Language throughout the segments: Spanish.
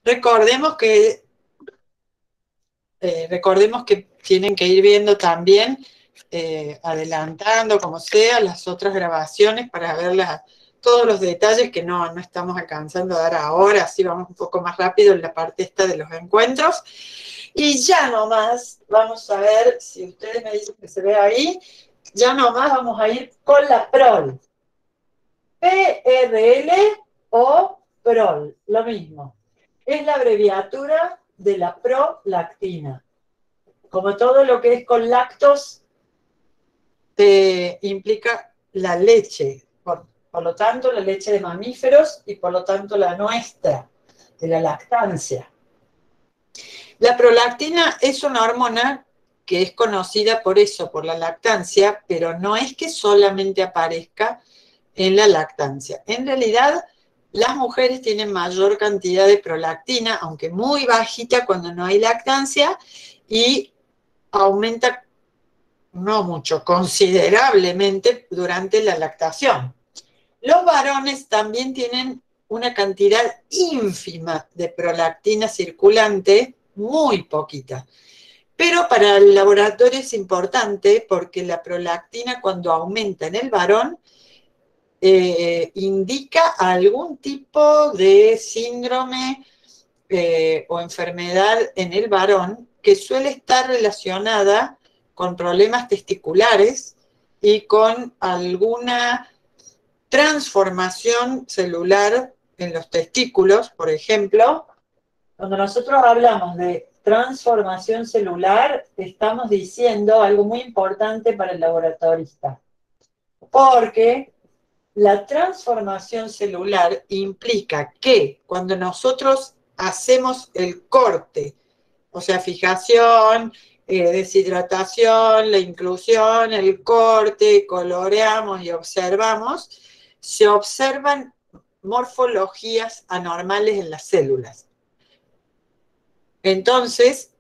Recordemos que, recordemos que tienen que ir viendo también, adelantando como sea, las otras grabaciones para ver todos los detalles que no estamos alcanzando a dar ahora, así vamos un poco más rápido en la parte esta de los encuentros. Y ya nomás, vamos a ver si ustedes me dicen que se ve ahí, ya nomás vamos a ir con la PROL. PRL o PROL, lo mismo. Es la abreviatura de la prolactina. Como todo lo que es con lactos, implica la leche. Por lo tanto, la leche de mamíferos y por lo tanto la nuestra, de la lactancia. La prolactina es una hormona que es conocida por eso, por la lactancia, pero no es que solamente aparezca en la lactancia. En realidad, las mujeres tienen mayor cantidad de prolactina, aunque muy bajita cuando no hay lactancia, y aumenta, no mucho, considerablemente durante la lactación. Los varones también tienen una cantidad ínfima de prolactina circulante, muy poquita. Pero para el laboratorio es importante porque la prolactina cuando aumenta en el varón indica algún tipo de síndrome o enfermedad en el varón que suele estar relacionada con problemas testiculares y con alguna transformación celular en los testículos, por ejemplo. Cuando nosotros hablamos de transformación celular, estamos diciendo algo muy importante para el laboratorista, porque la transformación celular implica que cuando nosotros hacemos el corte, o sea, fijación, deshidratación, la inclusión, el corte, coloreamos y observamos, se observan morfologías anormales en las células. Entonces,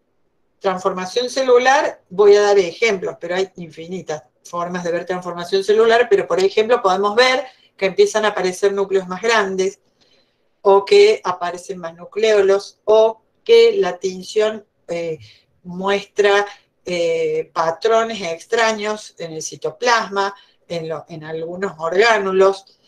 transformación celular, voy a dar ejemplos, pero hay infinitas formas de ver transformación celular, pero por ejemplo podemos ver que empiezan a aparecer núcleos más grandes, o que aparecen más nucleolos, o que la tinción muestra patrones extraños en el citoplasma, en algunos orgánulos,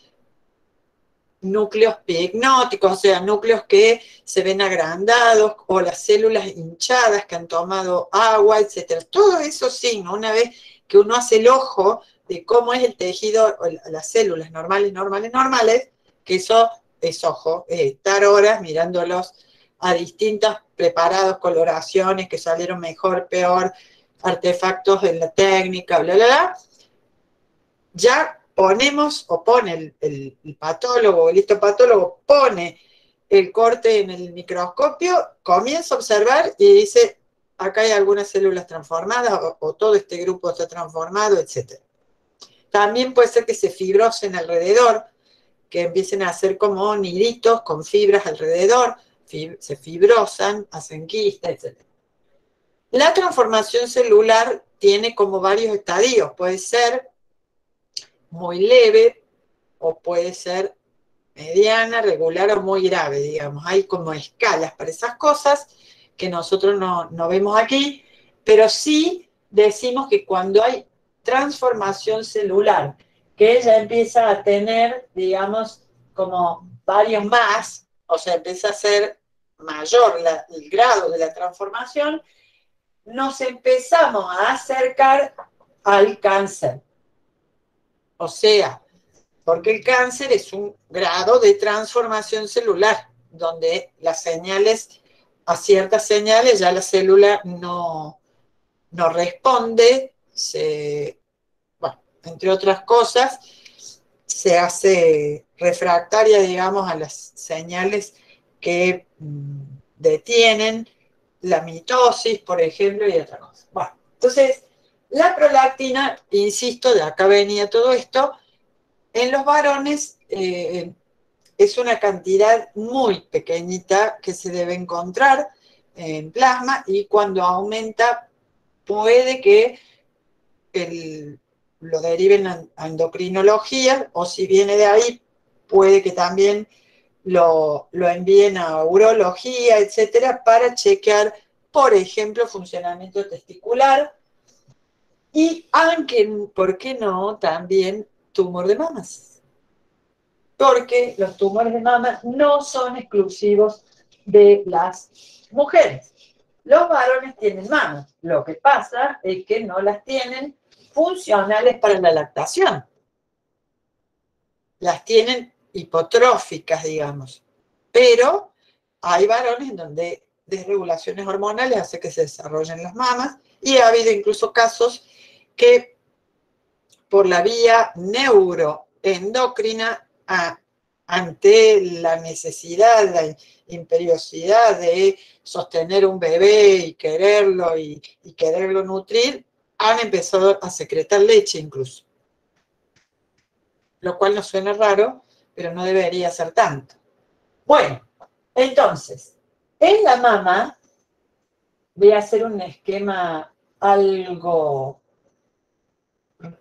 núcleos pignóticos, o sea, núcleos que se ven agrandados, o las células hinchadas que han tomado agua, etcétera. Todo eso signos, una vez que uno hace el ojo de cómo es el tejido, las células normales, que eso es ojo, estar horas mirándolos a distintos preparados, coloraciones que salieron mejor, peor, artefactos en la técnica, bla, bla, bla. Ya ponemos, o pone el patólogo, el histopatólogo pone el corte en el microscopio, comienza a observar y dice, acá hay algunas células transformadas, o todo este grupo está transformado, etc. También puede ser que se fibrosen alrededor, que empiecen a hacer como niditos con fibras alrededor, se fibrosan, hacen quistas, etc. La transformación celular tiene como varios estadios, puede ser muy leve, o puede ser mediana, regular o muy grave, digamos. Hay como escalas para esas cosas que nosotros no vemos aquí, pero sí decimos que cuando hay transformación celular, que ella empieza a tener, digamos, como varios más, o sea, empieza a ser mayor el grado de la transformación, nos empezamos a acercar al cáncer. O sea, porque el cáncer es un grado de transformación celular, donde las señales, a ciertas señales ya la célula no responde, bueno, entre otras cosas, se hace refractaria, digamos, a las señales que detienen la mitosis, por ejemplo, y otra cosa. Bueno, entonces, la prolactina, insisto, de acá venía todo esto, en los varones es una cantidad muy pequeñita que se debe encontrar en plasma, y cuando aumenta puede que lo deriven a endocrinología, o si viene de ahí, puede que también lo envíen a urología, etcétera, para chequear, por ejemplo, funcionamiento testicular y, aunque, ¿por qué no?, también tumor de mamas. Porque los tumores de mama no son exclusivos de las mujeres. Los varones tienen mamas. Lo que pasa es que no las tienen funcionales para la lactación. Las tienen hipotróficas, digamos. Pero hay varones en donde desregulaciones hormonales hacen que se desarrollen las mamas y ha habido incluso casos que por la vía neuroendocrina, ante la necesidad, la imperiosidad de sostener un bebé y quererlo nutrir, han empezado a secretar leche incluso. Lo cual nos suena raro, pero no debería ser tanto. Bueno, entonces, en la mama, voy a hacer un esquema algo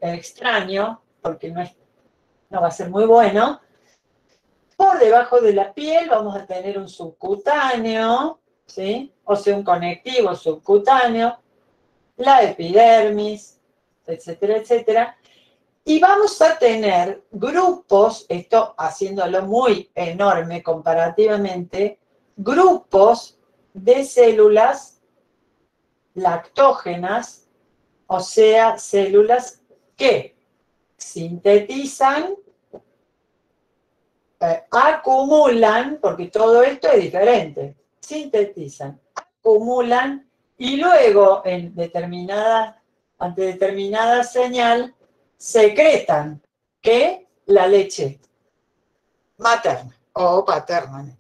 extraño, porque no va a ser muy bueno. Por debajo de la piel vamos a tener un subcutáneo, ¿sí? O sea, un conectivo subcutáneo, la epidermis, etcétera, etcétera. Y vamos a tener grupos, esto haciéndolo muy enorme comparativamente, grupos de células lactógenas, o sea, células que sintetizan, acumulan, porque todo esto es diferente, sintetizan, acumulan y luego ante determinada señal secretan que la leche materna o paterna,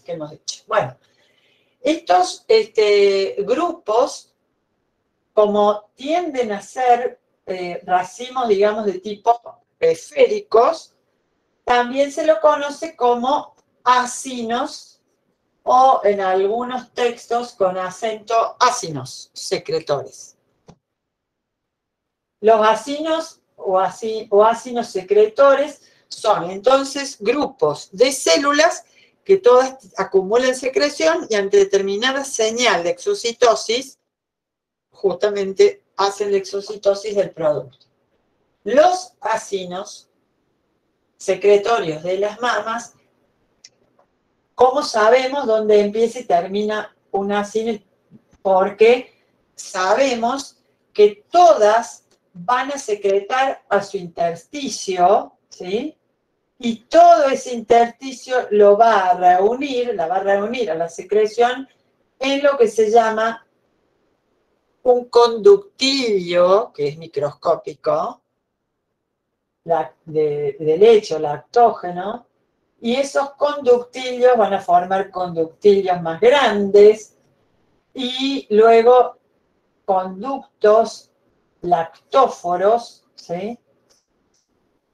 que hemos dicho. Bueno, estos grupos, como tienden a ser racimos, digamos, de tipo esféricos, también se lo conoce como acinos o en algunos textos con acento ácinos secretores. Los acinos o ácinos secretores son entonces grupos de células que todas acumulan secreción y ante determinada señal de exocitosis, justamente hacen la exocitosis del producto. Los acinos secretorios de las mamas, ¿cómo sabemos dónde empieza y termina un acino? Porque sabemos que todas van a secretar a su intersticio, ¿sí? Y todo ese intersticio la va a reunir a la secreción en lo que se llama un conductillo, que es microscópico, de leche lactógeno, y esos conductillos van a formar conductillos más grandes y luego conductos lactóforos, ¿sí?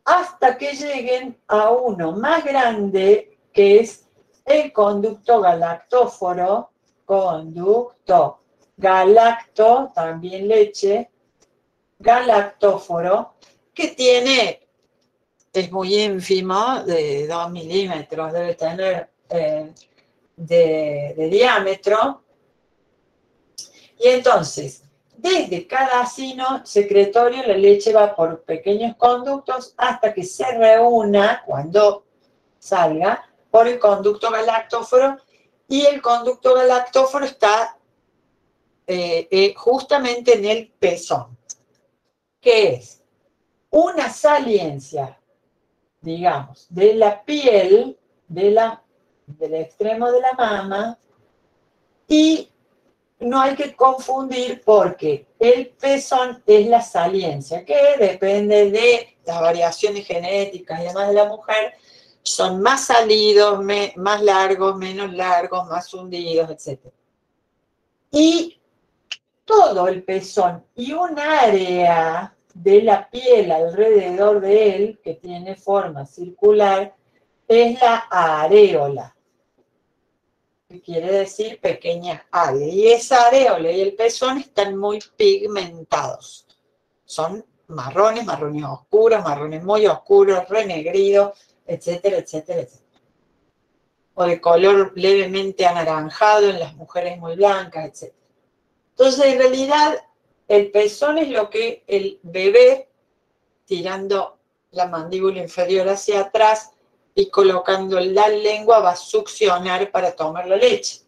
Hasta que lleguen a uno más grande, que es el conducto galactóforo, conducto galacto, también leche, galactóforo, que es muy ínfimo, de 2 milímetros, debe tener de diámetro. Y entonces, desde cada acino secretorio, la leche va por pequeños conductos hasta que se reúna, cuando salga, por el conducto galactóforo. Y el conducto galactóforo está justamente en el pezón, que es una saliencia, digamos, de la piel, del extremo de la mama, y no hay que confundir porque el pezón es la saliencia, que depende de las variaciones genéticas y demás de la mujer, son más salidos, más largos, menos largos, más hundidos, etc. Y todo el pezón y un área de la piel alrededor de él, que tiene forma circular, es la areola, que quiere decir pequeña área. Y esa areola y el pezón están muy pigmentados. Son marrones, marrones oscuros, marrones muy oscuros, renegridos, etcétera, etcétera, etcétera. o de color levemente anaranjado en las mujeres muy blancas, etc. Entonces, en realidad, el pezón es lo que el bebé, tirando la mandíbula inferior hacia atrás y colocando la lengua, va a succionar para tomar la leche.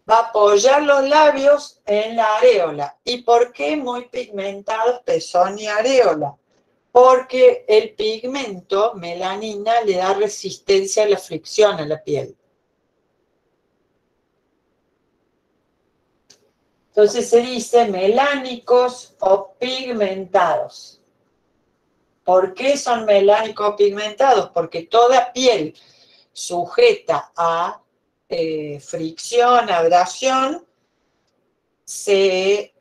Va a apoyar los labios en la areola. ¿Y por qué muy pigmentados pezón y areola? Porque el pigmento, melanina, le da resistencia a la fricción a la piel. Entonces se dice melánicos o pigmentados. ¿Por qué son melánicos o pigmentados? Porque toda piel sujeta a fricción, abrasión, se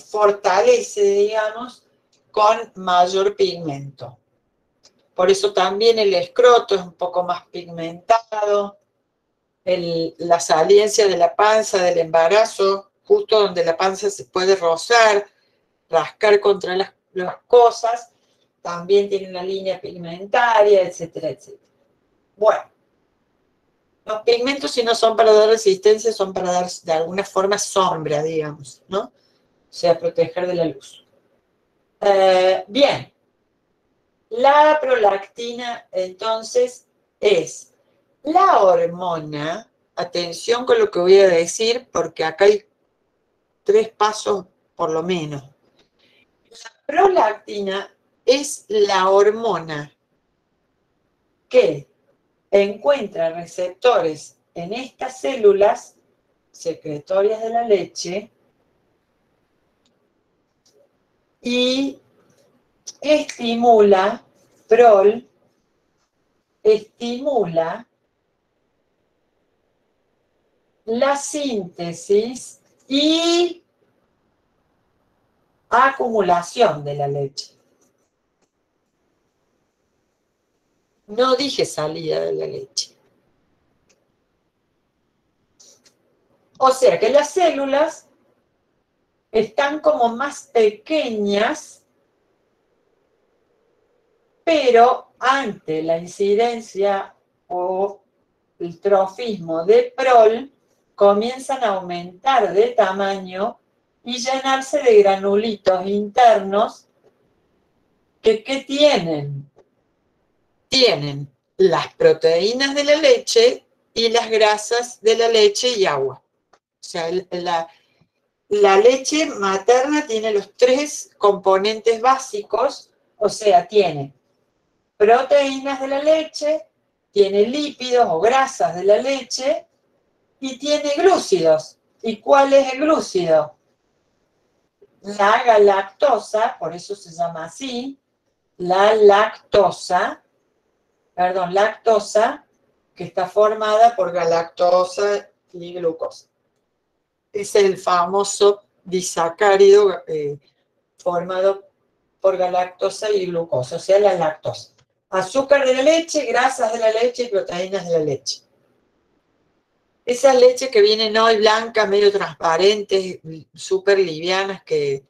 fortalece, digamos, con mayor pigmento. Por eso también el escroto es un poco más pigmentado, la saliencia de la panza del embarazo, justo donde la panza se puede rozar, rascar contra las cosas, también tiene una línea pigmentaria, etcétera, etcétera. Bueno, los pigmentos, si no son para dar resistencia, son para dar de alguna forma sombra, digamos, ¿no? O sea, proteger de la luz. Bien, la prolactina, entonces, es la hormona, atención con lo que voy a decir, porque acá hay 3 pasos por lo menos. La prolactina es la hormona que encuentra receptores en estas células secretorias de la leche y estimula la síntesis y acumulación de la leche. No dije salida de la leche. O sea que las células están como más pequeñas, pero ante la incidencia o el trofismo de prol, comienzan a aumentar de tamaño y llenarse de granulitos internos que ¿qué tienen? Tienen las proteínas de la leche y las grasas de la leche y agua. O sea, la leche materna tiene los 3 componentes básicos, o sea, tiene proteínas de la leche, tiene lípidos o grasas de la leche y tiene glúcidos. ¿Y cuál es el glúcido? La galactosa, por eso se llama así, la lactosa, que está formada por galactosa y glucosa. Es el famoso disacárido formado por galactosa y glucosa, o sea, la lactosa. Azúcar de la leche, grasas de la leche y proteínas de la leche. Esas leches que vienen hoy blancas, medio transparentes, súper livianas, que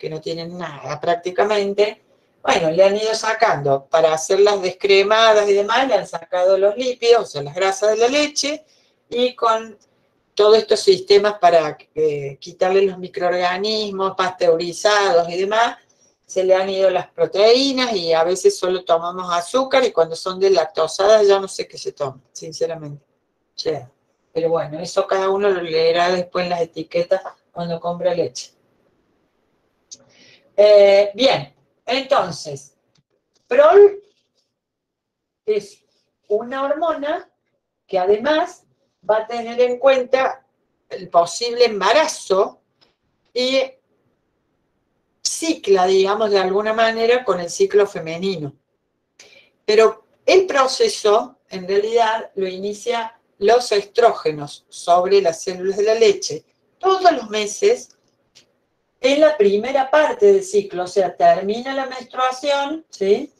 no tienen nada prácticamente, bueno, le han ido sacando, para hacerlas descremadas y demás, le han sacado los lípidos, o sea, las grasas de la leche, y con todos estos sistemas para quitarle los microorganismos pasteurizados y demás, se le han ido las proteínas y a veces solo tomamos azúcar y cuando son deslactosadas ya no sé qué se toma, sinceramente. O sea, pero bueno, eso cada uno lo leerá después en las etiquetas cuando compra leche. Bien, entonces, prol es una hormona que además va a tener en cuenta el posible embarazo y cicla, digamos, de alguna manera con el ciclo femenino. Pero el proceso, en realidad, lo inicia los estrógenos sobre las células de la leche todos los meses en la primera parte del ciclo, o sea, termina la menstruación, ¿sí?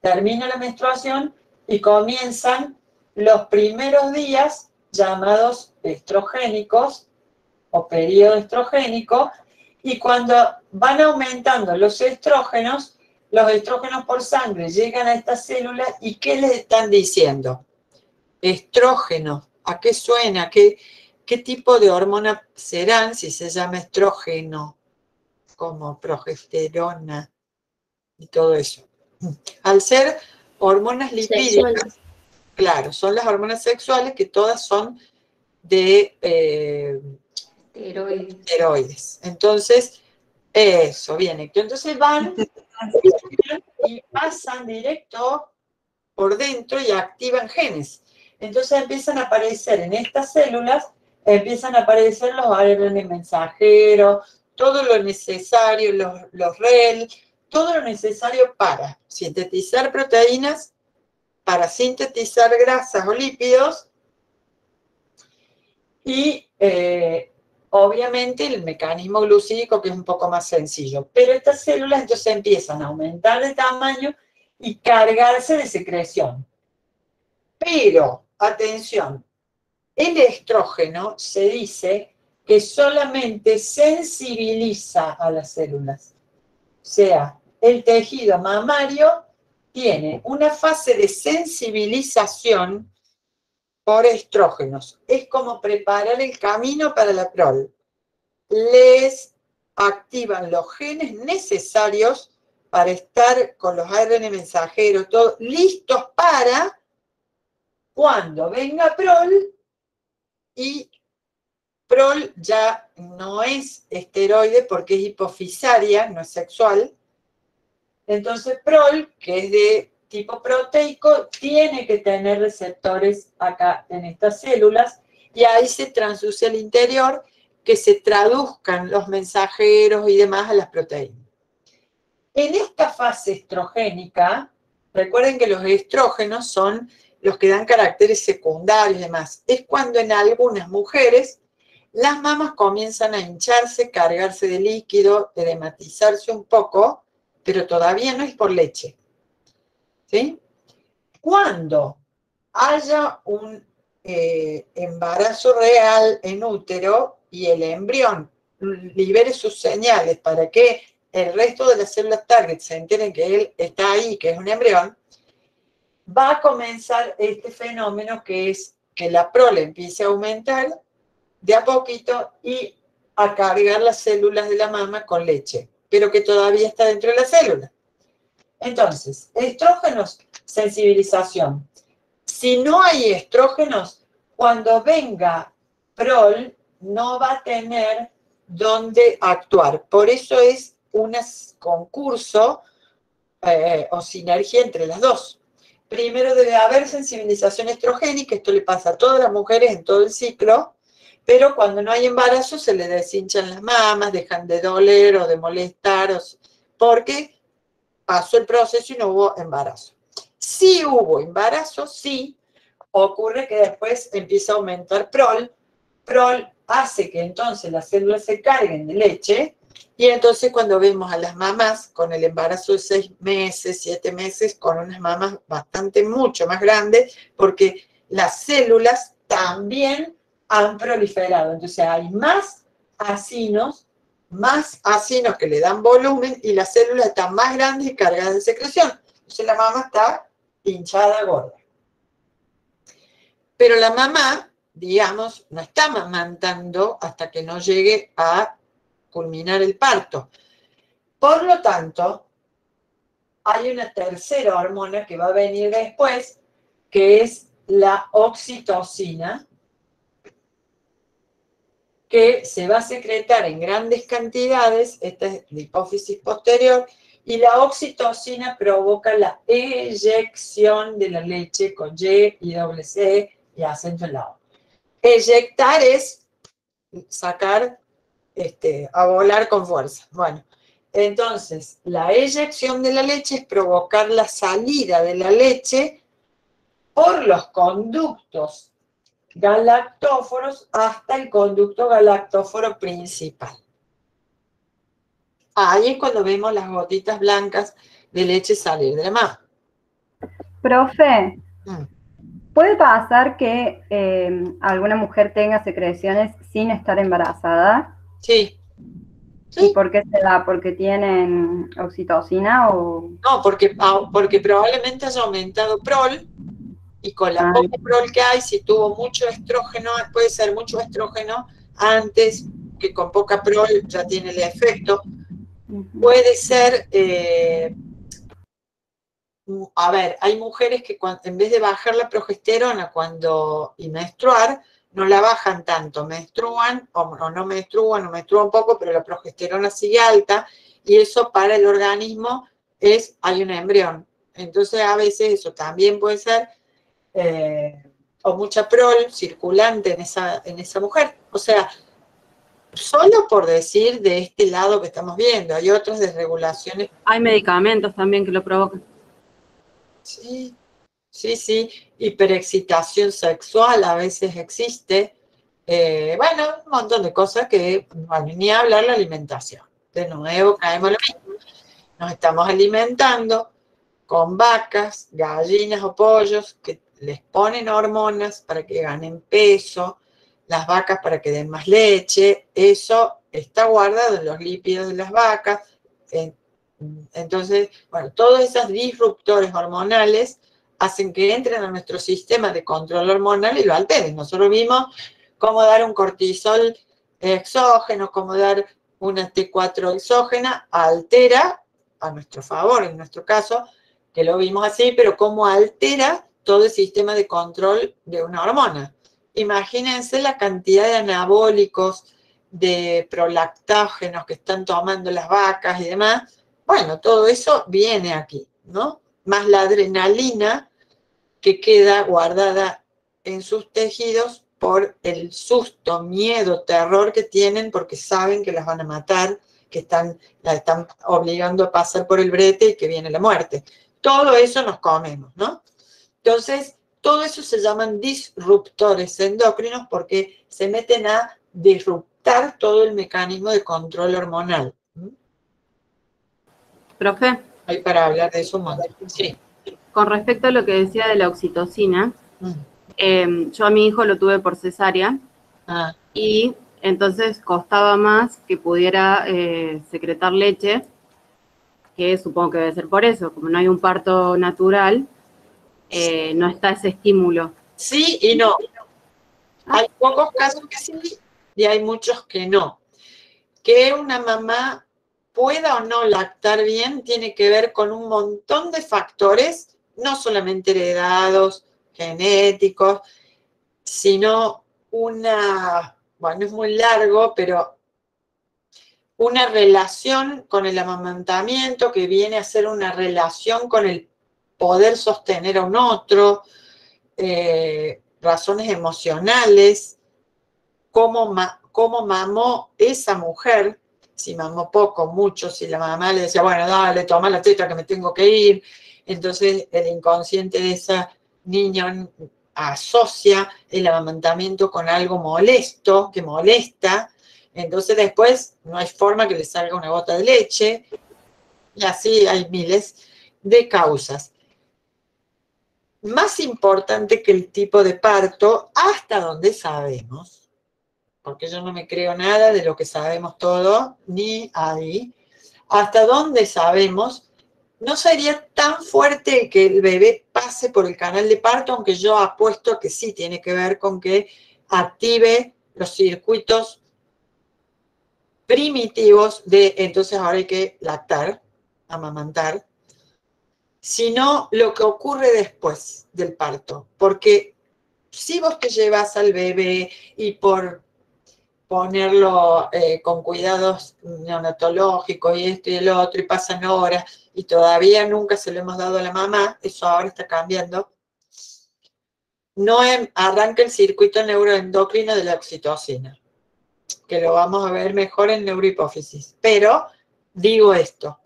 Termina la menstruación y comienzan los primeros días llamados estrogénicos o periodo estrogénico, y cuando van aumentando los estrógenos por sangre llegan a estas células y ¿qué les están diciendo? estrógeno. ¿A qué suena? ¿Qué tipo de hormona serán si se llama estrógeno? Como progesterona y todo eso. Al ser hormonas lipídicas, Sexuales. claro, son las hormonas sexuales que todas son de Esteroides. esteroides. Entonces, eso, viene. Entonces van y pasan directo por dentro y activan genes. Entonces empiezan a aparecer en estas células, empiezan a aparecer los ARN mensajeros, todo lo necesario, los REL, todo lo necesario para sintetizar proteínas, para sintetizar grasas o lípidos y obviamente el mecanismo glucídico, que es un poco más sencillo. Pero estas células entonces empiezan a aumentar de tamaño y cargarse de secreción. Pero, atención, el estrógeno se dice que solamente sensibiliza a las células. O sea, el tejido mamario tiene una fase de sensibilización por estrógenos. Es como preparar el camino para la prole. Les activan los genes necesarios para estar con los ARN mensajeros, todo, listos para cuando venga prol, y prol ya no es esteroide porque es hipofisaria, no es sexual. Entonces prol, que es de tipo proteico, tiene que tener receptores acá en estas células y ahí se transduce al interior, que se traduzcan los mensajeros y demás a las proteínas. En esta fase estrogénica, recuerden que los estrógenos son los que dan caracteres secundarios y demás. Es cuando en algunas mujeres las mamas comienzan a hincharse, cargarse de líquido, edematizarse un poco, pero todavía no es por leche. ¿Sí? Cuando haya un embarazo real en útero y el embrión libere sus señales para que el resto de las células target se enteren que él está ahí, que es un embrión, va a comenzar este fenómeno que es que la prole empiece a aumentar de a poquito y a cargar las células de la mama con leche, pero que todavía está dentro de la célula. Entonces, estrógenos, sensibilización. Si no hay estrógenos, cuando venga prol, no va a tener dónde actuar. Por eso es un concurso o sinergia entre las dos. Primero debe haber sensibilización estrogénica, esto le pasa a todas las mujeres en todo el ciclo, pero cuando no hay embarazo se le deshinchan las mamas, dejan de doler o de molestar, porque pasó el proceso y no hubo embarazo. Si hubo embarazo, sí, ocurre que después empieza a aumentar prol. Prol hace que entonces las células se carguen de leche y entonces cuando vemos a las mamás con el embarazo de 6 meses, 7 meses, con unas mamas bastante mucho más grandes, porque las células también han proliferado. Entonces hay más acinos que le dan volumen y las células están más grandes y cargadas de secreción. Entonces la mama está hinchada, gorda. Pero la mamá, digamos, no está amamantando hasta que no llegue a culminar el parto. Por lo tanto, hay una tercera hormona que va a venir después, que es la oxitocina, que se va a secretar en grandes cantidades, esta es la hipófisis posterior, y la oxitocina provoca la eyección de la leche con Y y doble C y acento en la O. Eyectar es sacar a volar con fuerza. Bueno, entonces, la eyección de la leche es provocar la salida de la leche por los conductos galactóforos hasta el conducto galactóforo principal. Ahí es cuando vemos las gotitas blancas de leche salir de la mama. Profe, ¿puede pasar que alguna mujer tenga secreciones sin estar embarazada? Sí. ¿Sí? ¿Y por qué se da? ¿Porque tienen oxitocina o...? No, porque probablemente haya aumentado prol Y con la poca prol que hay, si tuvo mucho estrógeno, puede ser mucho estrógeno antes, que con poca prol ya tiene el efecto. Puede ser, a ver, hay mujeres que en vez de bajar la progesterona y menstruar, no la bajan tanto, menstruan o no menstruan, o menstruan un poco, pero la progesterona sigue alta, y eso para el organismo hay un embrión. Entonces a veces eso también puede ser, o mucha prol circulante en esa mujer. O sea, solo por decir de este lado que estamos viendo, hay otras desregulaciones. Hay medicamentos también que lo provocan. Sí, sí, hiperexcitación sexual a veces existe. Bueno, un montón de cosas que, bueno, ni hablar la alimentación. De nuevo, caemos lo mismo. Nos estamos alimentando con vacas, gallinas o pollos que les ponen hormonas para que ganen peso, las vacas para que den más leche. Eso está guardado en los lípidos de las vacas. Entonces, bueno, todos esos disruptores hormonales hacen que entren a nuestro sistema de control hormonal y lo alteren. Nosotros vimos cómo dar un cortisol exógeno, cómo dar una T4 exógena, altera a nuestro favor, en nuestro caso, que lo vimos así, pero cómo altera todo el sistema de control de una hormona. Imagínense la cantidad de anabólicos, de prolactágenos que están tomando las vacas y demás. Bueno, todo eso viene aquí, ¿no? Más la adrenalina que queda guardada en sus tejidos por el susto, miedo, terror que tienen porque saben que las van a matar, que la están obligando a pasar por el brete y que viene la muerte. Todo eso nos comemos, ¿no? Entonces, todo eso se llaman disruptores endocrinos porque se meten a disruptar todo el mecanismo de control hormonal. Profe. Hay para hablar de eso un montón. Sí. Con respecto a lo que decía de la oxitocina, yo a mi hijo lo tuve por cesárea y entonces costaba más que pudiera secretar leche, que supongo que debe ser por eso, como no hay un parto natural, no está ese estímulo. Sí y no. Hay pocos casos que sí y hay muchos que no. Que una mamá pueda o no lactar bien tiene que ver con un montón de factores, no solamente heredados, genéticos, sino bueno, es muy largo, pero una relación con el amamantamiento que viene a ser una relación con el poder sostener a un otro, razones emocionales, cómo mamó esa mujer, si mamó poco, mucho, si la mamá le decía, bueno, dale, toma la teta que me tengo que ir. Entonces el inconsciente de esa niña asocia el amamantamiento con algo molesto, que molesta. Entonces después no hay forma que le salga una gota de leche. Y así hay miles de causas. Más importante que el tipo de parto, hasta donde sabemos, porque yo no me creo nada de lo que sabemos todo, ni ahí, hasta donde sabemos, no sería tan fuerte que el bebé pase por el canal de parto, aunque yo apuesto que sí tiene que ver con que active los circuitos primitivos de entonces ahora hay que lactar, amamantar, sino lo que ocurre después del parto. Porque si vos te llevas al bebé y por ponerlo con cuidados neonatológicos y esto y el otro, y pasan horas, y todavía nunca se lo hemos dado a la mamá, eso ahora está cambiando, no arranca el circuito neuroendocrino de la oxitocina, que lo vamos a ver mejor en neurohipófisis. Pero digo esto,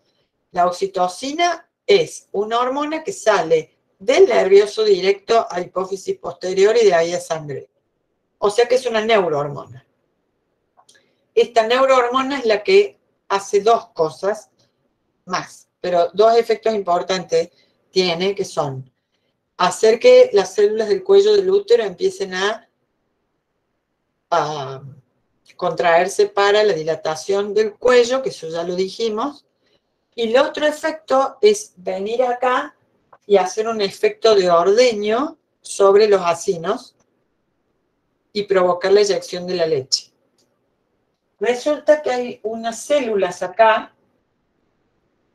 la oxitocina es una hormona que sale del nervioso directo a hipófisis posterior y de ahí a sangre. O sea que es una neurohormona. Esta neurohormona es la que hace dos cosas más, pero dos efectos importantes tiene, que son hacer que las células del cuello del útero empiecen a contraerse para la dilatación del cuello, que eso ya lo dijimos, y el otro efecto es venir acá y hacer un efecto de ordeño sobre los acinos y provocar la eyección de la leche. Resulta que hay unas células acá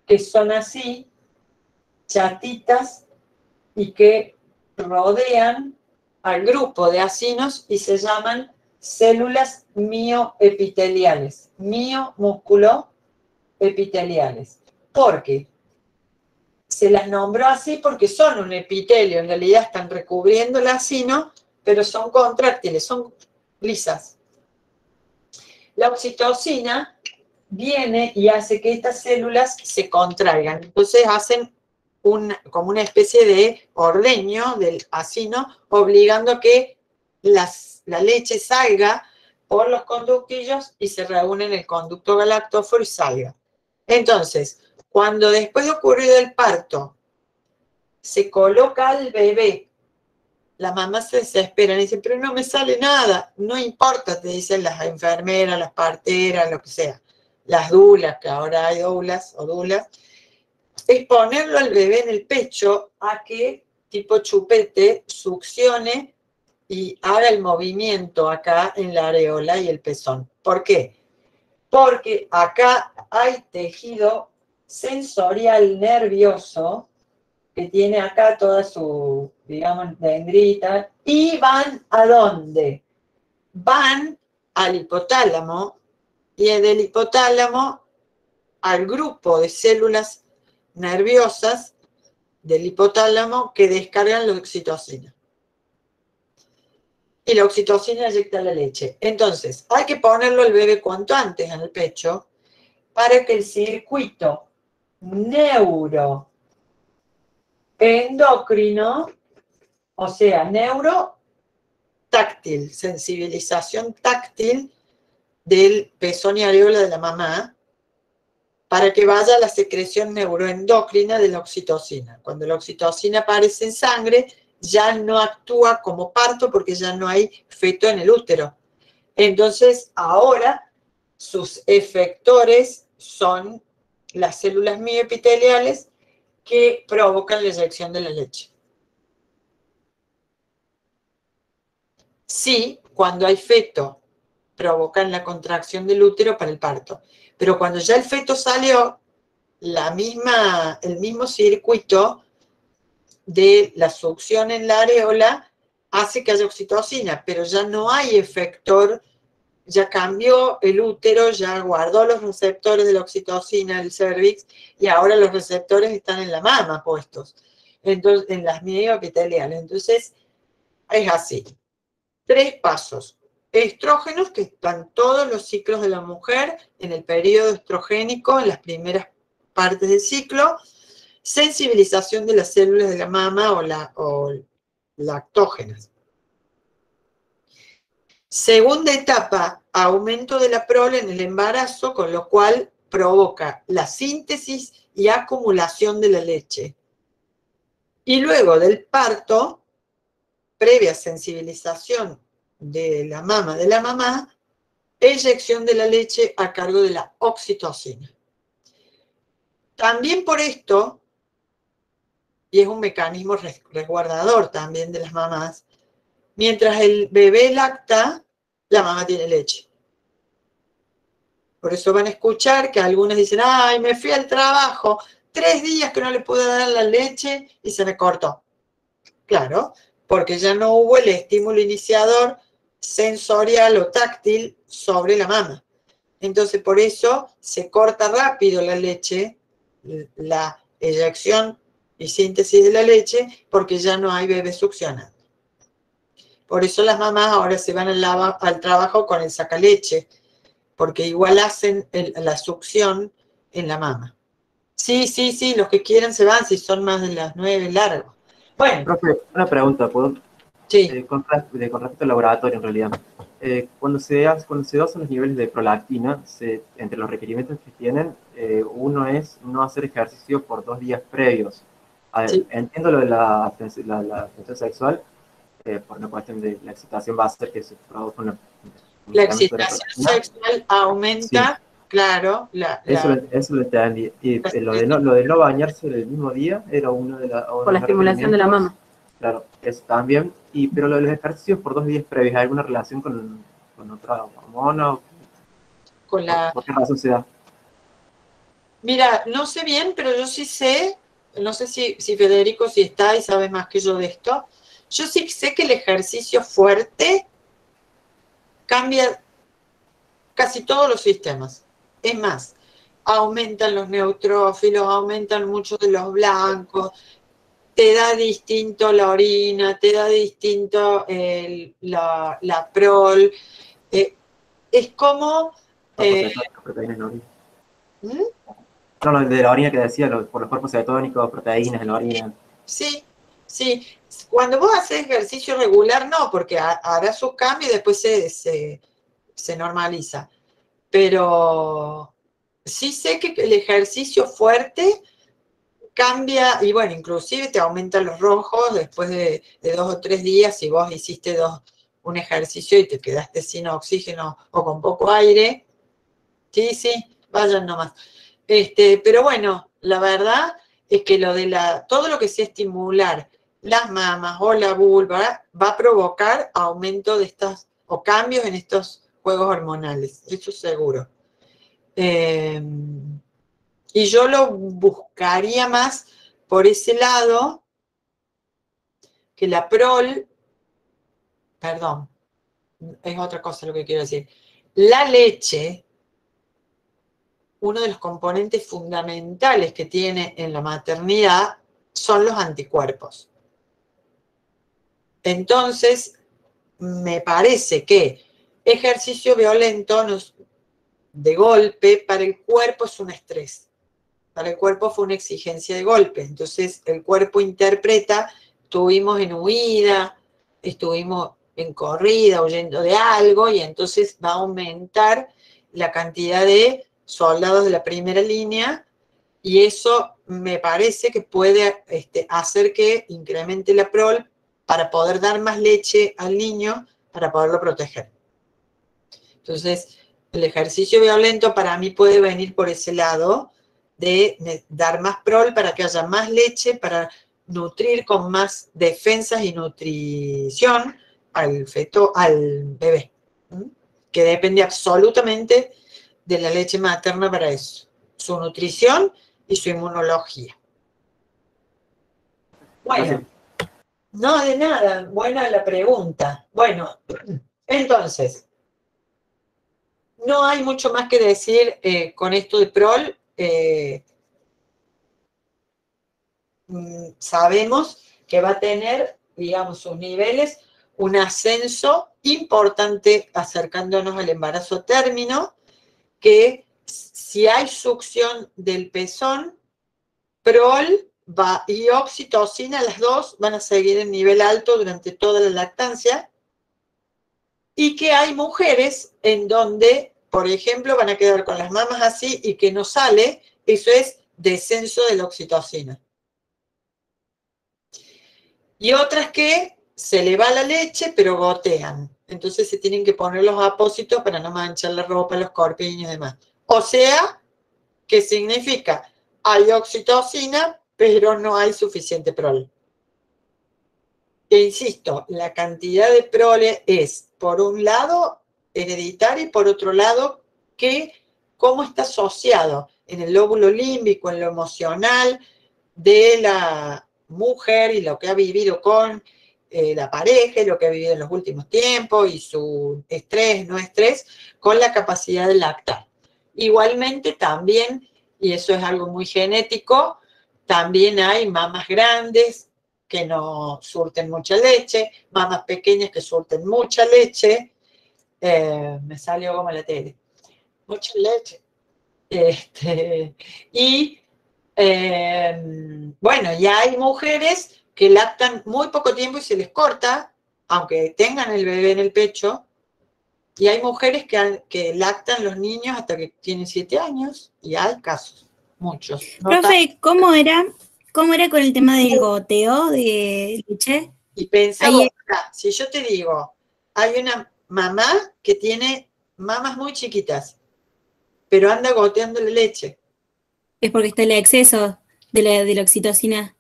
que son así, chatitas, y que rodean al grupo de acinos y se llaman células mioepiteliales, miomusculoepiteliales. ¿Por qué? Se las nombró así porque son un epitelio, en realidad están recubriendo el acino, pero son contráctiles, son lisas. La oxitocina viene y hace que estas células se contraigan. Entonces hacen como una especie de ordeño del acino, obligando a que la leche salga por los conductillos y se reúne en el conducto galactóforo y salga. Entonces, cuando después de ocurrido el parto, se coloca al bebé, la mamá se desespera y dice, pero no me sale nada. No importa, te dicen las enfermeras, las parteras, lo que sea. Las dulas, que ahora hay doulas o dulas, es ponerlo al bebé en el pecho a que, tipo chupete, succione y haga el movimiento acá en la areola y el pezón. ¿Por qué? Porque acá hay tejido sensorial nervioso que tiene acá toda su, digamos, dendrita, y van ¿a dónde? Van al hipotálamo, y del hipotálamo al grupo de células nerviosas del hipotálamo que descargan la oxitocina. Y la oxitocina inyecta la leche. Entonces, hay que ponerlo al bebé cuanto antes en el pecho para que el circuito neuroendocrino, o sea, neurotáctil, sensibilización táctil del pezón y areola de la mamá, para que vaya a la secreción neuroendocrina de la oxitocina. Cuando la oxitocina aparece en sangre, ya no actúa como parto porque ya no hay feto en el útero. Entonces, ahora sus efectores son las células mioepiteliales que provocan la eyección de la leche. Sí, cuando hay feto, provocan la contracción del útero para el parto. Pero cuando ya el feto salió, el mismo circuito de la succión en la areola hace que haya oxitocina, pero ya no hay efector, ya cambió el útero, ya guardó los receptores de la oxitocina, el cervix, y ahora los receptores están en la mama puestos, entonces, en las mioepiteliales. Entonces, es así. 3 pasos. Estrógenos, que están todos los ciclos de la mujer, en el periodo estrogénico, en las primeras partes del ciclo. Sensibilización de las células de la mama o lactógenas. Segunda etapa, aumento de la prole en el embarazo, con lo cual provoca la síntesis y acumulación de la leche. Y luego del parto, previa sensibilización de la mamá, eyección de la leche a cargo de la oxitocina. También por esto, y es un mecanismo resguardador también de las mamás, mientras el bebé lacta, la mamá tiene leche. Por eso van a escuchar que algunas dicen, ay, me fui al trabajo, 3 días que no le pude dar la leche y se me cortó. Claro, porque ya no hubo el estímulo iniciador sensorial o táctil sobre la mama. Entonces, por eso se corta rápido la leche, la eyección y síntesis de la leche, porque ya no hay bebé succionando. Por eso las mamás ahora se van al trabajo con el sacaleche, porque igual hacen la succión en la mama. Sí, los que quieran se van, si son más de las 9 largos. Bueno. Profe, una pregunta, ¿puedo? Sí. Con respecto al laboratorio, en realidad. Cuando se dosan los niveles de prolactina, entre los requerimientos que tienen, uno es no hacer ejercicio por 2 días previos. Sí. Entiendo lo de la tensión sexual, por una cuestión de la excitación va a hacer que se produzca una... La excitación sexual aumenta, sí. Claro. Eso lo entendí. Y lo de no bañarse el mismo día era uno de las... Por la estimulación de la mama. Claro, eso también. Pero lo de los ejercicios por 2 días previos, ¿hay alguna relación con otra hormona? Con la... ¿Por qué razón se da? Mira, no sé bien, pero yo sí sé, no sé si Federico si está y sabe más que yo de esto. Yo sí sé que el ejercicio fuerte cambia casi todos los sistemas. Es más, aumentan los neutrófilos, aumentan muchos de los blancos, te da distinto la orina, te da distinto la prol. Es como... Cuerpos cetónicos, proteínas en la orina. ¿Mm? No, lo de la orina que decía, por los cuerpos cetónicos, proteínas en la orina. Sí, sí. Cuando vos haces ejercicio regular, no, porque hará su cambio y después se normaliza. Pero sí sé que el ejercicio fuerte cambia, y bueno, inclusive te aumentan los rojos después de 2 o 3 días, si vos hiciste un ejercicio y te quedaste sin oxígeno o con poco aire. Sí, sí, vayan nomás. Pero bueno, la verdad es que todo lo que sea estimular las mamas o la vulva va a provocar aumento de estas, o cambios en estos juegos hormonales, eso seguro. Y yo lo buscaría más por ese lado, que la prol, perdón, es otra cosa lo que quiero decir. La leche, uno de los componentes fundamentales que tiene en la maternidad son los anticuerpos. Entonces, me parece que ejercicio violento de golpe para el cuerpo es un estrés. Para el cuerpo fue una exigencia de golpe. Entonces, el cuerpo interpreta, estuvimos en huida, estuvimos en corrida, huyendo de algo, y entonces va a aumentar la cantidad de soldados de la primera línea, y eso me parece que puede hacer que incremente la prol para poder dar más leche al niño, para poderlo proteger. Entonces, el ejercicio violento para mí puede venir por ese lado, de dar más prol para que haya más leche, para nutrir con más defensas y nutrición al feto, al bebé, que depende absolutamente de la leche materna para eso, su nutrición y su inmunología. Bueno, no, de nada, buena la pregunta. Bueno, entonces, no hay mucho más que decir con esto de prol. Sabemos que va a tener, digamos, sus niveles, un ascenso importante acercándonos al embarazo término, que si hay succión del pezón, prol y oxitocina, las dos van a seguir en nivel alto durante toda la lactancia, y que hay mujeres en donde, por ejemplo, van a quedar con las mamas así y que no sale, eso es descenso de la oxitocina. Y otras que se le va la leche, pero gotean. Entonces se tienen que poner los apósitos para no manchar la ropa, los corpiños y demás. O sea, ¿qué significa? Hay oxitocina, pero no hay suficiente prole. E insisto, la cantidad de prole es, por un lado, hereditaria, y por otro lado, cómo está asociado en el lóbulo límbico, en lo emocional de la mujer y lo que ha vivido con la pareja, y lo que ha vivido en los últimos tiempos, y su estrés, no estrés, con la capacidad de lactar. Igualmente también, y eso es algo muy genético, también hay mamas grandes que no surten mucha leche, mamas pequeñas que surten mucha leche. Me salió como la tele. Mucha leche. Y bueno, ya hay mujeres que lactan muy poco tiempo y se les corta, aunque tengan el bebé en el pecho. Y hay mujeres que lactan los niños hasta que tienen 7 años, y hay casos, muchos. No Profe, ¿cómo era con el tema del goteo de leche? Y pensaba, si yo te digo, hay una mamá que tiene mamas muy chiquitas, pero anda goteando la leche. Es porque está el exceso de la oxitocina.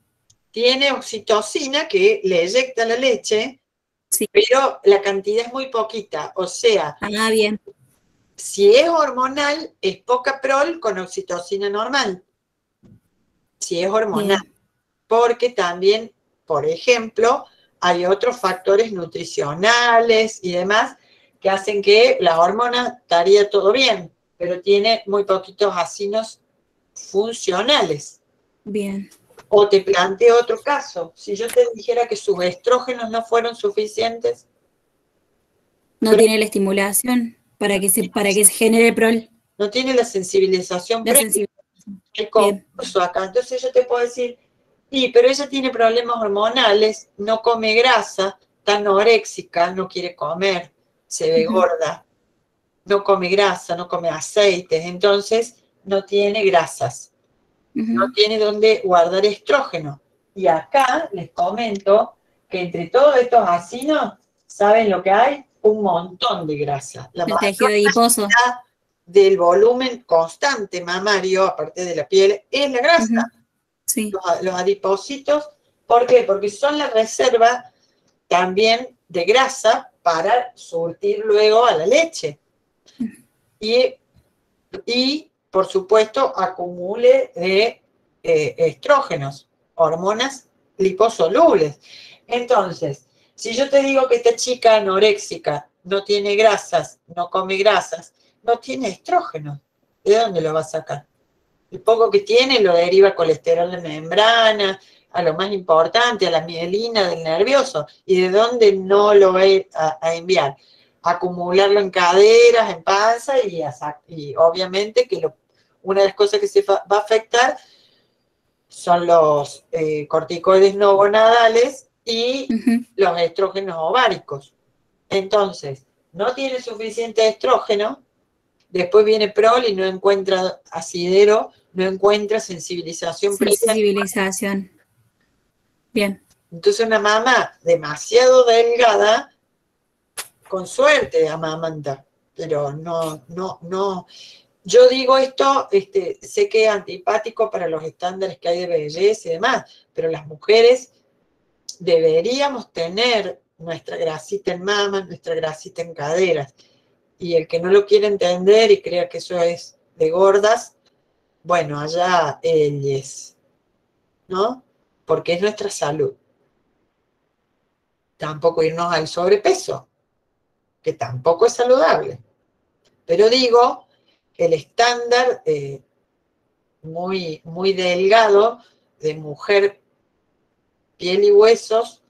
tiene oxitocina que le eyecta la leche, Sí. pero la cantidad es muy poquita. O sea, Bien. si es hormonal, es poca prol con oxitocina normal. Si es hormonal. Bien. Porque también, por ejemplo, hay otros factores nutricionales y demás que hacen que la hormona estaría todo bien, pero tiene muy poquitos ácidos funcionales. Bien. O te planteo otro caso. Si yo te dijera que sus estrógenos no fueron suficientes, No tiene la estimulación para que se genere prol. no tiene la sensibilización La previa, sensibilidad. el Bien. concurso acá. Entonces yo te puedo decir, sí, pero ella tiene problemas hormonales, no come grasa, está anoréxica, no quiere comer, se ve gorda, no come grasa, no come aceites, entonces no tiene grasas, no tiene dónde guardar estrógeno. Y acá les comento que entre todos estos ácidos, ¿saben lo que hay? Un montón de grasa. La El mayor tejido adiposo. cantidad del volumen constante mamario, aparte de la piel, es la grasa. Sí. Los adipocitos, ¿por qué? Porque son la reserva también de grasa para surtir luego a la leche. Y por supuesto, acumule de estrógenos, hormonas liposolubles. Entonces, si yo te digo que esta chica anoréxica no tiene grasas, no come grasas, no tiene estrógeno, ¿de dónde lo va a sacar? El poco que tiene lo deriva colesterol de membrana, a lo más importante, a la mielina del nervioso. ¿Y de dónde no lo va a enviar? Acumularlo en caderas, en panza y obviamente que una de las cosas que se va a afectar son los corticoides no gonadales y los estrógenos ováricos. Entonces, no tiene suficiente estrógeno, después viene prol y no encuentra asidero, no encuentra sensibilización previa. Sensibilización. Bien. Entonces una mamá demasiado delgada, con suerte amamanta, pero no. Yo digo esto, sé que es antipático para los estándares que hay de belleza y demás, pero las mujeres deberíamos tener nuestra grasita en mamas, nuestra grasita en caderas. Y el que no lo quiere entender y crea que eso es de gordas, bueno, allá ellas, ¿no? Porque es nuestra salud. Tampoco irnos al sobrepeso, que tampoco es saludable. Pero digo, el estándar muy, muy delgado de mujer, piel y huesos,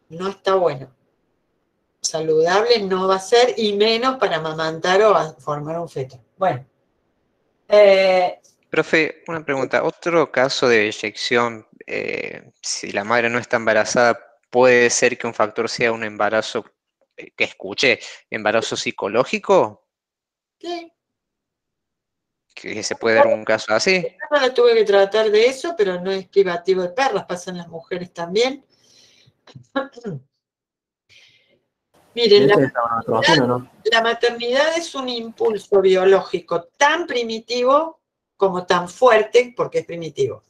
no está bueno. Saludable no va a ser, y menos para amamantar o a formar un feto. Bueno. Profe, una pregunta. Otro caso de eyección, si la madre no está embarazada, ¿puede ser que un factor sea un embarazo, que escuché, embarazo psicológico? Sí. ¿Que se puede dar un caso así? No la tuve que tratar de eso, pero no es privativo de perlas, pasan las mujeres también. Miren, la maternidad es un impulso biológico tan primitivo como tan fuerte, porque es primitivo.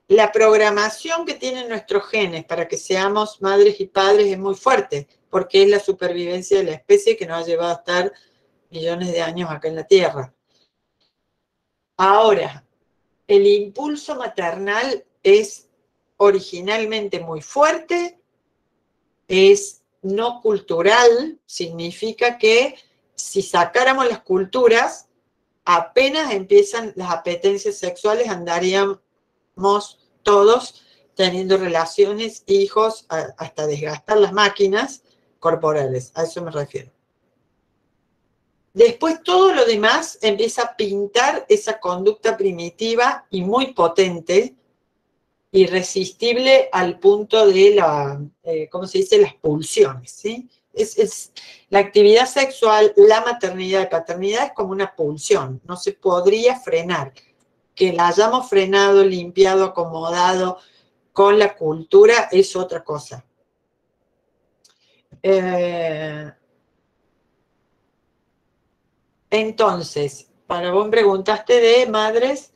La programación que tienen nuestros genes para que seamos madres y padres es muy fuerte, porque es la supervivencia de la especie que nos ha llevado a estar millones de años acá en la Tierra. Ahora, el impulso maternal es originalmente muy fuerte, es no cultural, significa que si sacáramos las culturas, apenas empiezan las apetencias sexuales, andaríamos todos teniendo relaciones, hijos, hasta desgastar las máquinas corporales, a eso me refiero. Después todo lo demás empieza a pintar esa conducta primitiva y muy potente, irresistible al punto de ¿cómo se dice? Las pulsiones, ¿sí? La actividad sexual, la maternidad y paternidad es como una pulsión, no se podría frenar. Que la hayamos frenado, limpiado, acomodado con la cultura es otra cosa. Entonces, para vos preguntaste de madres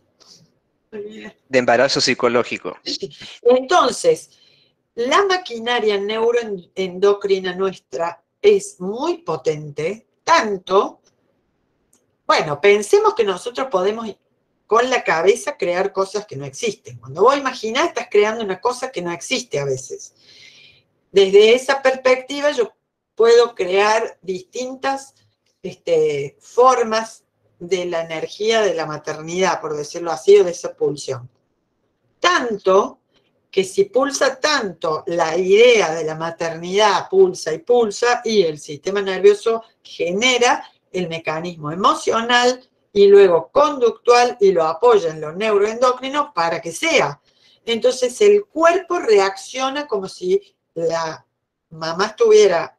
De embarazo psicológico. Entonces, la maquinaria neuroendocrina nuestra es muy potente, tanto, bueno, pensemos que nosotros podemos con la cabeza crear cosas que no existen. Cuando vos imaginás, estás creando una cosa que no existe a veces. Desde esa perspectiva yo puedo crear distintas formas de la energía de la maternidad, por decirlo así, o de esa pulsión. Tanto que si pulsa tanto la idea de la maternidad, pulsa y el sistema nervioso genera el mecanismo emocional y luego conductual y lo apoya en lo neuroendocrino para que sea. Entonces el cuerpo reacciona como si la mamá estuviera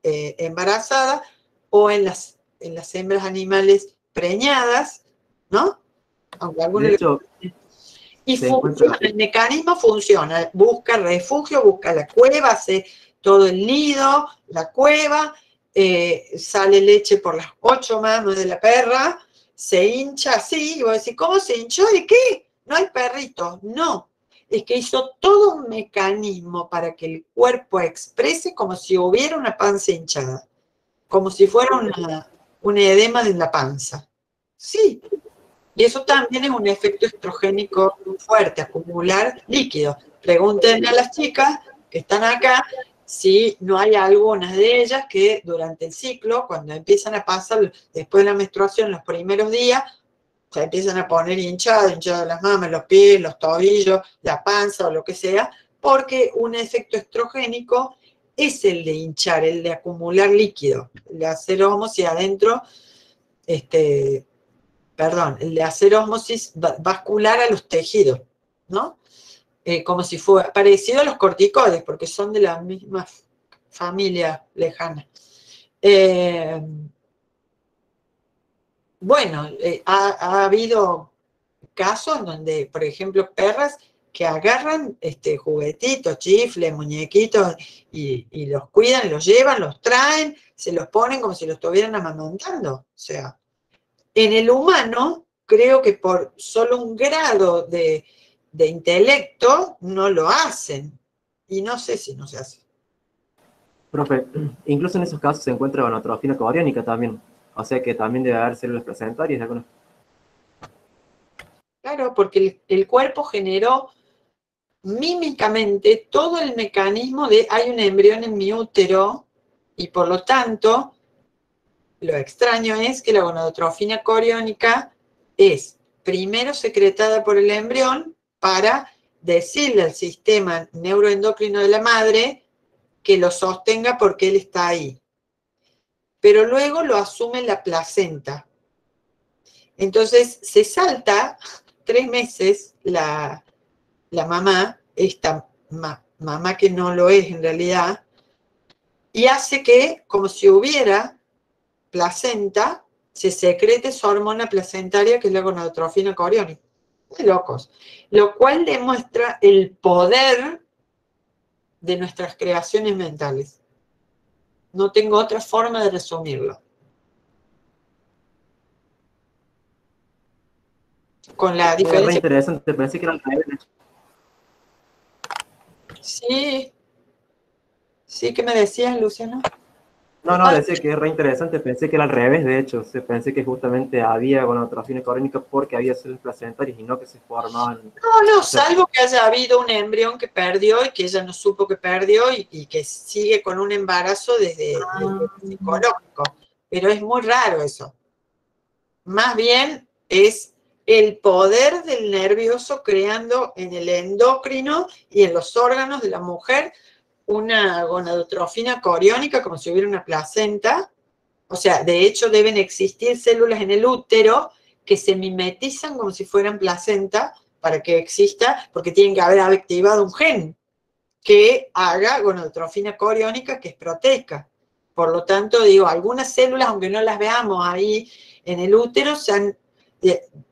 embarazada o en las hembras animales preñadas, ¿no? Aunque algunos De hecho, y funciona, el mecanismo funciona, busca refugio, busca la cueva, hace todo el nido, la cueva, sale leche por las 8 manos de la perra, se hincha así, y vos decís, ¿cómo se hinchó? ¿De qué? No hay perritos, no. Es que hizo todo un mecanismo para que el cuerpo exprese como si hubiera una panza hinchada, como si fuera un edema de la panza. Sí. Y eso también es un efecto estrogénico fuerte, acumular líquido. Pregúntenle a las chicas que están acá si no hay algunas de ellas que durante el ciclo, cuando empiezan a pasar, después de la menstruación, los primeros días, se empiezan a poner hinchadas las mamas, los pies, los tobillos, la panza o lo que sea, porque un efecto estrogénico es el de hinchar, el de acumular líquido, el de hacer osmosis adentro, el de hacer osmosis vascular a los tejidos, ¿no? Como si fuera parecido a los corticoides, porque son de la misma familia lejana. Ha habido casos donde, por ejemplo, perras que agarran juguetitos, chifles, muñequitos y los cuidan, los llevan, los traen, se los ponen como si los estuvieran amamantando. O sea, en el humano, creo que por solo un grado de intelecto no lo hacen. Y no sé si no se hace. Profe, incluso en esos casos se encuentra gonadotrofina coriónica también. O sea que también debe haber células placentarias. ¿No? Claro, porque el cuerpo generó mímicamente todo el mecanismo de hay un embrión en mi útero y por lo tanto lo extraño es que la gonadotrofina coriónica es primero secretada por el embrión para decirle al sistema neuroendocrino de la madre que lo sostenga porque él está ahí. Pero luego lo asume la placenta. Entonces se salta 3 meses la mamá, esta mamá que no lo es en realidad, y hace que, como si hubiera placenta, se secrete su hormona placentaria, que es la gonadotrofina coriónica. Muy locos. Lo cual demuestra el poder de nuestras creaciones mentales. No tengo otra forma de resumirlo. Con la diferencia... Re interesante, pensé que era al revés. Sí, ¿qué me decías, Luciano? No, decía que es re interesante, pensé que era al revés, de hecho, pensé que justamente había gonadotrofina coriónica porque había células placentarias y no que se formaban. No, salvo que haya habido un embrión que perdió y que ella no supo que perdió y que sigue con un embarazo desde psicológico, pero es muy raro eso. Más bien es el poder del nervioso creando en el endocrino y en los órganos de la mujer una gonadotrofina coriónica como si hubiera una placenta. O sea, de hecho deben existir células en el útero que se mimetizan como si fueran placenta para que exista, porque tienen que haber activado un gen que haga gonadotrofina coriónica que es proteica. Por lo tanto, digo, algunas células, aunque no las veamos ahí en el útero,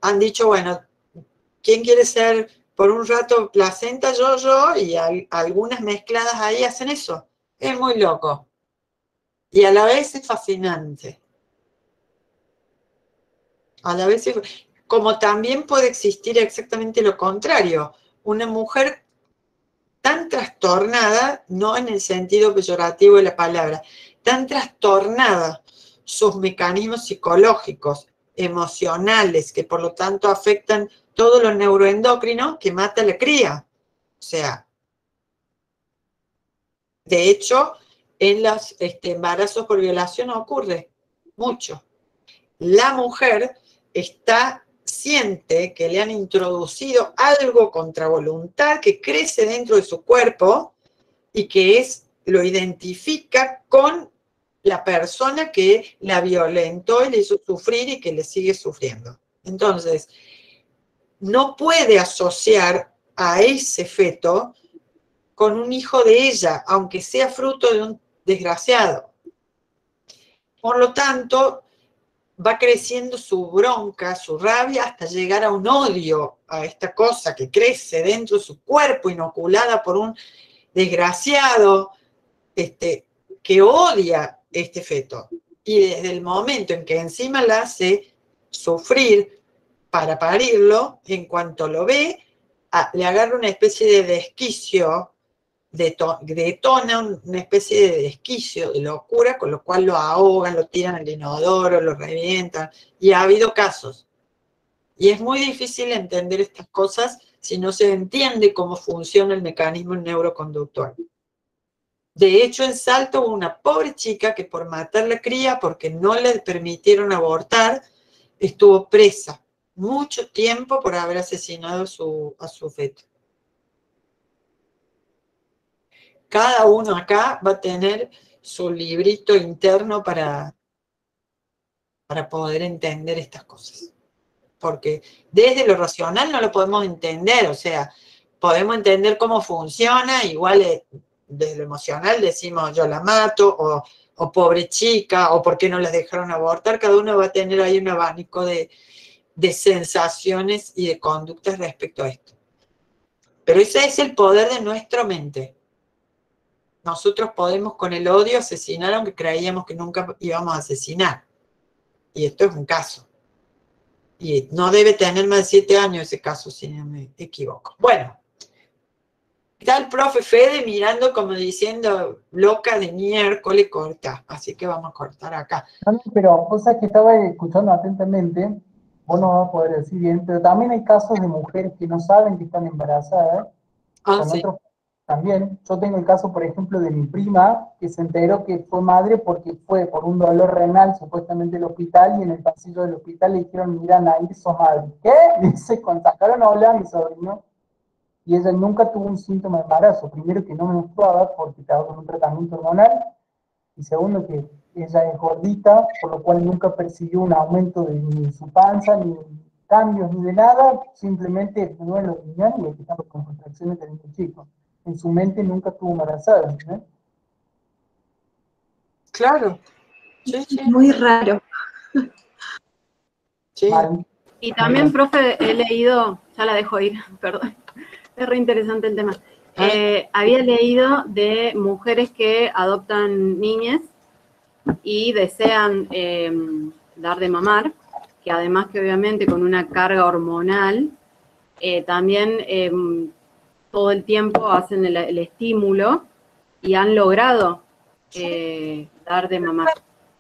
han dicho, bueno, ¿quién quiere ser por un rato placenta? Yo, y algunas mezcladas ahí hacen eso. Es muy loco. Y a la vez es fascinante. A la vez como también puede existir exactamente lo contrario. Una mujer tan trastornada, no en el sentido peyorativo de la palabra, tan trastornada sus mecanismos psicológicos, emocionales, que por lo tanto afectan todo lo neuroendocrino, que mata a la cría. O sea, de hecho, en los embarazos por violación ocurre mucho. La mujer siente que le han introducido algo contra voluntad que crece dentro de su cuerpo y que lo identifica con la persona que la violentó y le hizo sufrir y que le sigue sufriendo. Entonces, no puede asociar a ese feto con un hijo de ella, aunque sea fruto de un desgraciado. Por lo tanto, va creciendo su bronca, su rabia, hasta llegar a un odio a esta cosa que crece dentro de su cuerpo, inoculada por un desgraciado que odia este feto. Y desde el momento en que encima la hace sufrir para parirlo, en cuanto lo ve, le agarra una especie de desquicio, detona una especie de desquicio, de locura, con lo cual lo ahogan, lo tiran al inodoro, lo revientan, y ha habido casos. Y es muy difícil entender estas cosas si no se entiende cómo funciona el mecanismo neuroconductual. De hecho, en Salto hubo una pobre chica que por matar la cría, porque no le permitieron abortar, estuvo presa mucho tiempo por haber asesinado a su feto. Cada uno acá va a tener su librito interno para poder entender estas cosas. Porque desde lo racional no lo podemos entender, o sea, podemos entender cómo funciona, igual desde lo emocional decimos yo la mato, o pobre chica, o por qué no las dejaron abortar, cada uno va a tener ahí un abanico de sensaciones y de conductas respecto a esto. Pero ese es el poder de nuestra mente. Nosotros podemos con el odio asesinar aunque creíamos que nunca íbamos a asesinar. Y esto es un caso. Y no debe tener más de 7 años ese caso, si no me equivoco. Bueno, está el profe Fede mirando como diciendo, loca de miércoles corta. Así que vamos a cortar acá. No, pero cosa que estaba escuchando atentamente, vos no vas a poder decir bien, pero también hay casos de mujeres que no saben que están embarazadas, con Sí. otros también. Yo tengo el caso, por ejemplo, de mi prima, que se enteró que fue madre porque fue por un dolor renal, supuestamente al hospital, y en el pasillo del hospital le dijeron, mira, Nair, sos madre. ¿Qué? Dice, cuando sacaron a hablar a mi sobrino, y ella nunca tuvo un síntoma de embarazo. Primero, que no menstruaba porque estaba con un tratamiento hormonal, y segundo, que ella es gordita, por lo cual nunca percibió un aumento de ni su panza, ni cambios, ni de nada, simplemente no en los riñones y aquí estamos con contracciones del niño chico. En su mente nunca estuvo embarazada, ¿no? Claro. Sí, sí. Muy raro. Sí. Y también, profe, he leído, ya la dejo ir, perdón, es re interesante el tema. Había leído de mujeres que adoptan niñas y desean dar de mamar, que además que obviamente con una carga hormonal, también todo el tiempo hacen el estímulo y han logrado dar de mamar.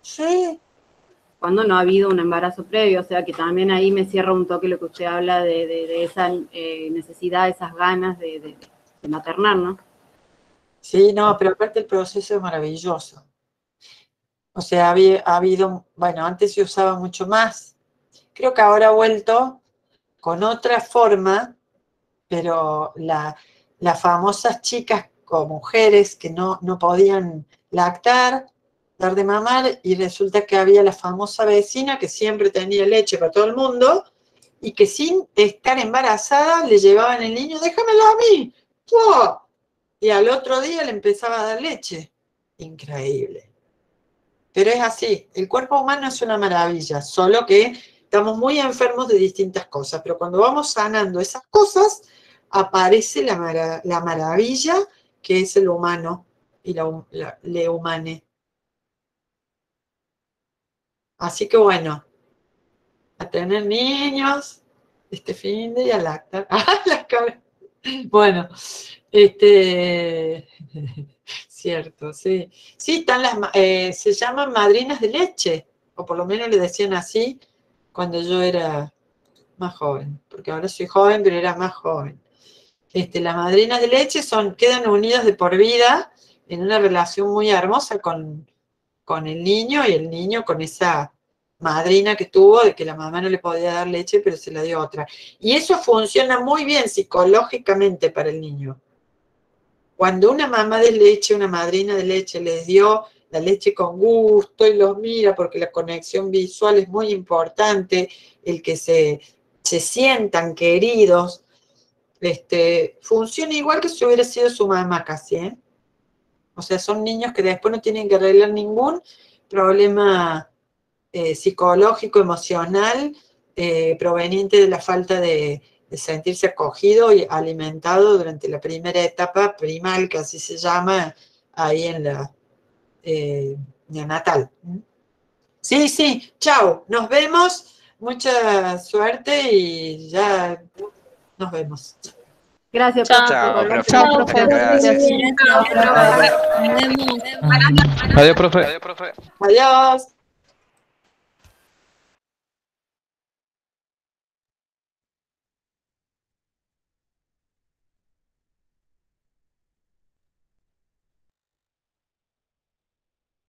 Sí. Cuando no ha habido un embarazo previo, o sea que también ahí me cierra un toque lo que usted habla de esa necesidad, esas ganas de maternar, ¿no? Sí, no, pero aparte el proceso es maravilloso. O sea, ha habido, bueno, antes se usaba mucho más. Creo que ahora ha vuelto con otra forma, pero las famosas chicas o mujeres que no podían lactar, dar de mamar, y resulta que había la famosa vecina que siempre tenía leche para todo el mundo, y que sin estar embarazada le llevaban el niño, déjamelo a mí, ¡oh! Y al otro día le empezaba a dar leche. Increíble. Pero es así, el cuerpo humano es una maravilla, solo que estamos muy enfermos de distintas cosas, pero cuando vamos sanando esas cosas, aparece la maravilla que es el humano y le humane. Así que bueno, a tener niños, este fin de al lactar. La cabeza. Bueno, cierto, sí. Sí, están se llaman madrinas de leche, o por lo menos le decían así cuando yo era más joven, porque ahora soy joven, pero era más joven. Las madrinas de leche quedan unidas de por vida en una relación muy hermosa con el niño, y el niño con esa madrina que tuvo, de que la mamá no le podía dar leche, pero se la dio otra. Y eso funciona muy bien psicológicamente para el niño. Cuando una mamá de leche, una madrina de leche, les dio la leche con gusto y los mira, porque la conexión visual es muy importante, el que se sientan queridos, funciona igual que si hubiera sido su mamá casi, ¿eh? O sea, son niños que después no tienen que arreglar ningún problema psicológico, emocional, proveniente de la falta de sentirse acogido y alimentado durante la primera etapa primal, que así se llama, ahí en la neonatal. Sí, sí, chao, nos vemos, mucha suerte y ya nos vemos. Gracias, Chao, profe. profe. Muchas gracias. Gracias, profe. Nos vemos. Adiós, profe. Adiós.